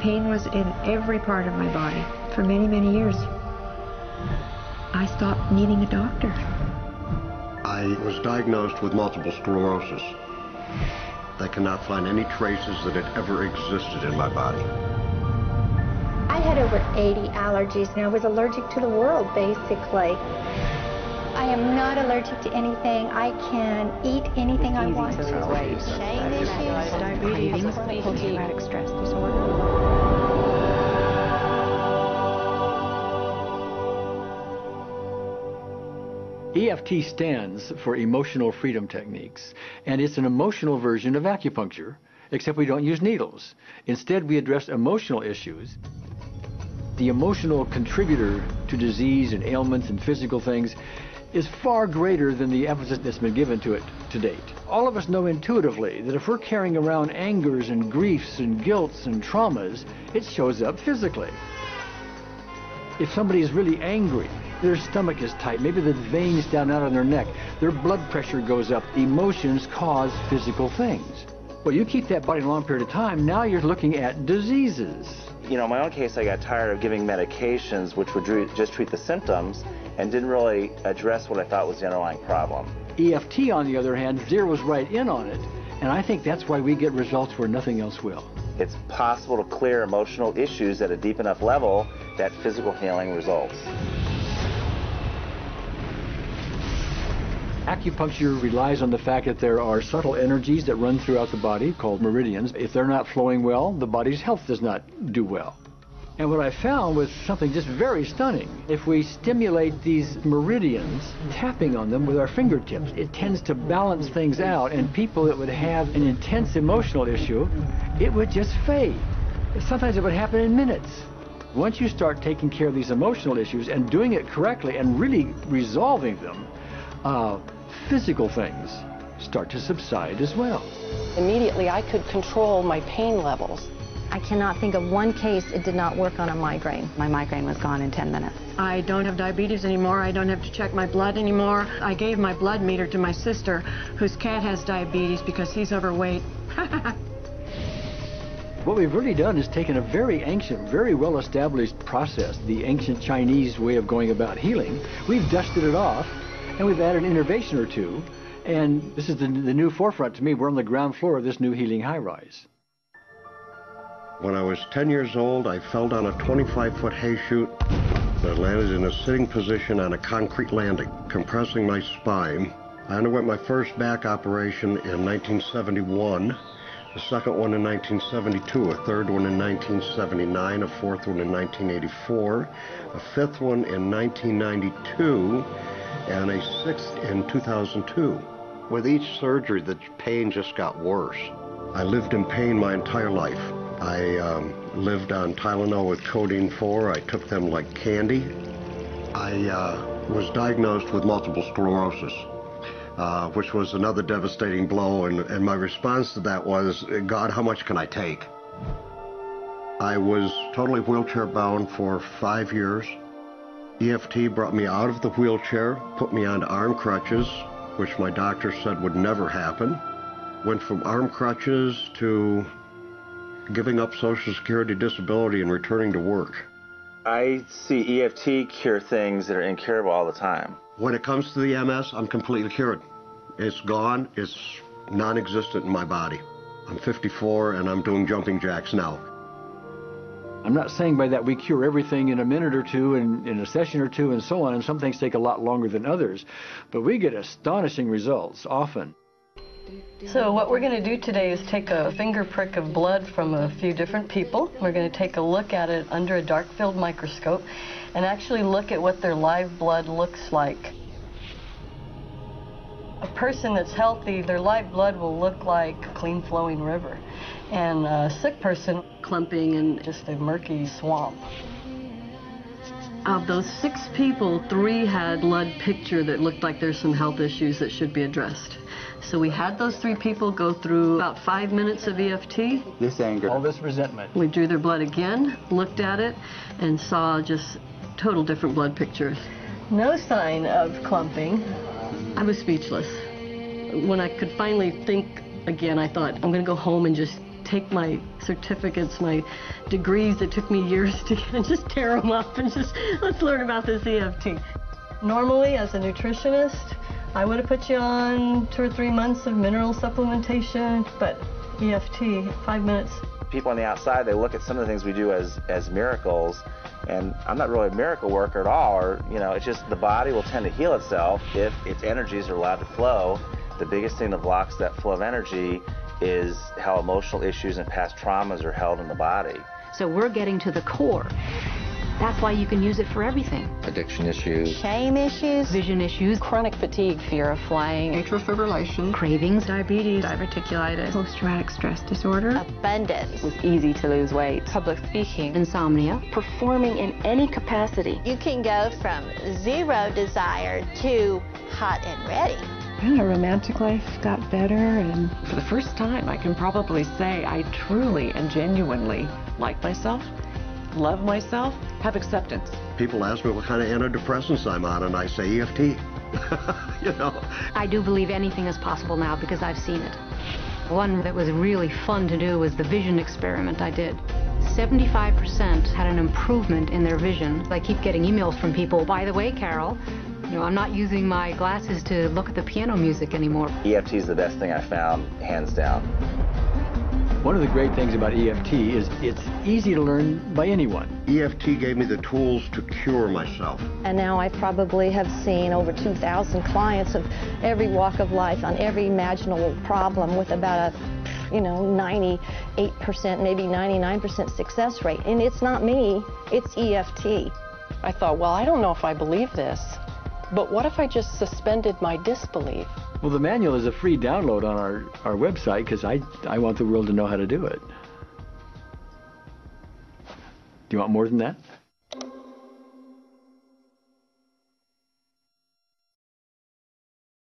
pain was in every part of my body for many, many years. I stopped needing a doctor. I was diagnosed with multiple sclerosis. They cannot find any traces that it ever existed in my body. I had over 80 allergies and I was allergic to the world, basically. I am not allergic to anything. I can eat anything I want to. Shame issues, Diabetes, post-traumatic stress disorder. EFT stands for Emotional Freedom Techniques, and it's an emotional version of acupuncture, except we don't use needles. Instead, we address emotional issues. The emotional contributor to disease and ailments and physical things is far greater than the emphasis that's been given to it to date. All of us know intuitively that if we're carrying around angers and griefs and guilts and traumas, it shows up physically. If somebody is really angry, their stomach is tight, maybe the veins down out on their neck, their blood pressure goes up. Emotions cause physical things. Well, you keep that body a long period of time, now you're looking at diseases. You know, in my own case, I got tired of giving medications which would just treat the symptoms and didn't really address what I thought was the underlying problem. EFT, on the other hand, zeroes right in on it, and I think that's why we get results where nothing else will. It's possible to clear emotional issues at a deep enough level that physical healing results. Acupuncture relies on the fact that there are subtle energies that run throughout the body called meridians. If they're not flowing well, the body's health does not do well. And what I found was something just very stunning. If we stimulate these meridians, tapping on them with our fingertips, it tends to balance things out, and people that would have an intense emotional issue, it would just fade. Sometimes it would happen in minutes. Once you start taking care of these emotional issues and doing it correctly and really resolving them, physical things start to subside as well. Immediately, I could control my pain levels. I cannot think of one case it did not work on a migraine. My migraine was gone in 10 minutes. I don't have diabetes anymore. I don't have to check my blood anymore. I gave my blood meter to my sister, whose cat has diabetes because he's overweight. What we've really done is taken a very ancient, very well-established process, the ancient Chinese way of going about healing. We've dusted it off, and we've added an innovation or two, and this is the new forefront to me. We're on the ground floor of this new healing high-rise. When I was 10 years old, I fell down a 25-foot hay chute that landed in a sitting position on a concrete landing, compressing my spine. I underwent my first back operation in 1971, a second one in 1972, a third one in 1979, a fourth one in 1984, a fifth one in 1992, and a sixth in 2002. With each surgery, the pain just got worse. I lived in pain my entire life. I lived on Tylenol with codeine 4. I took them like candy. I was diagnosed with multiple sclerosis, which was another devastating blow, and my response to that was, God, how much can I take? I was totally wheelchair bound for 5 years. EFT brought me out of the wheelchair, put me onto arm crutches, which my doctor said would never happen. Went from arm crutches to giving up Social Security disability and returning to work. I see EFT cure things that are incurable all the time. When it comes to the MS, I'm completely cured. It's gone. It's non-existent in my body. I'm 54 and I'm doing jumping jacks now. I'm not saying by that we cure everything in a minute or two, and in a session or two, and so on, and some things take a lot longer than others, but we get astonishing results often. So what we're going to do today is take a finger prick of blood from a few different people. We're going to take a look at it under a dark field microscope and actually look at what their live blood looks like. A person that's healthy, their live blood will look like a clean flowing river, and a sick person clumping in just a murky swamp. Of those 6 people, 3 had blood picture that looked like there's some health issues that should be addressed. So we had those 3 people go through about 5 minutes of EFT. This anger, all this resentment. We drew their blood again, looked at it, and saw just total different blood pictures. No sign of clumping. I was speechless. When I could finally think again, I thought, I'm going to go home and just take my certificates, my degrees that took me years to get, and just tear them up and just, let's learn about this EFT. Normally, as a nutritionist, I would have put you on 2 or 3 months of mineral supplementation, but EFT, 5 minutes. People on the outside, they look at some of the things we do as miracles, and I'm not really a miracle worker at all, or, you know, it's just the body will tend to heal itself if its energies are allowed to flow. The biggest thing that blocks that flow of energy is how emotional issues and past traumas are held in the body. So we're getting to the core. That's why you can use it for everything. Addiction issues. Shame issues. Vision issues. Chronic fatigue, fear of flying. Atrial fibrillation. Cravings. Diabetes. Diverticulitis. Post-traumatic stress disorder. Abundance. It was easy to lose weight. Public speaking. Insomnia. Performing in any capacity. You can go from zero desire to hot and ready. And our romantic life got better, and for the first time I can probably say I truly and genuinely like myself, love myself, have acceptance. People ask me what kind of antidepressants I'm on, and I say EFT. You know. I do believe anything is possible now because I've seen it. One that was really fun to do was the vision experiment I did. 75% had an improvement in their vision. I keep getting emails from people, by the way, Carol, you know, I'm not using my glasses to look at the piano music anymore. EFT is the best thing I found, hands down. One of the great things about EFT is it's easy to learn by anyone. EFT gave me the tools to cure myself. And now I probably have seen over 2,000 clients of every walk of life on every imaginable problem with about a 98%, maybe 99% success rate. And it's not me, it's EFT. I thought, well, I don't know if I believe this, but what if I just suspended my disbelief? Well, the manual is a free download on our website because I want the world to know how to do it. Do you want more than that?